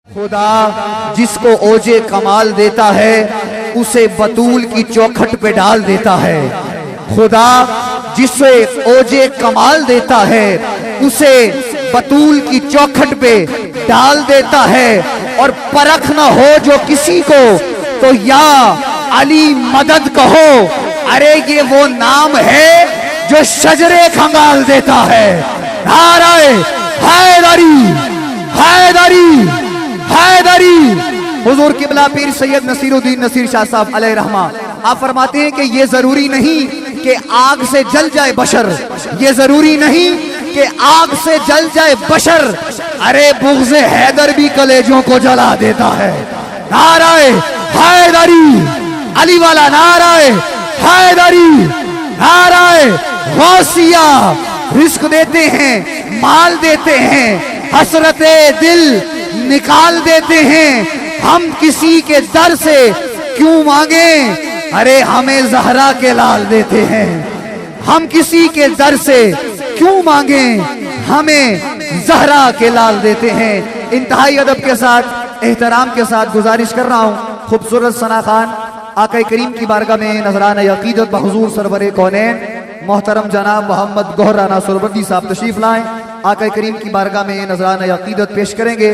खुदा जिसको ओजे कमाल देता है उसे बतूल की चौखट पे डाल देता है। खुदा जिसे ओजे कमाल देता है उसे बतूल की चौखट पे डाल देता है। और परख न हो जो किसी को तो या अली मदद कहो, अरे ये वो नाम है जो शजरे खंगाल देता है। नाराए हैदरी हैदरी हैदरी। हुजूर किबला पीर सैयद नसीरुद्दीन नसीर शाह साहब अलैहि रहमा आप फरमाते हैं कि ये जरूरी नहीं कि आग से जल जाए बशर, ये जरूरी नहीं कि आग से जल जाए बशर, अरे बुग़्ज़े हैदर भी कलेजों को जला देता है। नाराए हैदरी अली वाला नाराए हैदरी नाराए गौसिया। रिस्क देते हैं, माल देते हैं, हसरते दिल निकाल देते हैं। हम किसी के दर से क्यों मांगे, अरे हमें ज़हरा के लाल देते हैं। हम किसी के दर से क्यों मांगे, हमें ज़हरा के लाल देते हैं। इंतहाई अदब के साथ एहतराम के साथ गुजारिश कर रहा हूँ खूबसूरत सना खान आका करीम की बारगाह में नजराना अकीदत बहुजूर सरवरे कौनैन मोहतरम जनाब मोहम्मद गोहर राना सुरबर्दी साहब तशरीफ लाएं। आका करीम की बारगाह में नजराना अकीदत पेश करेंगे।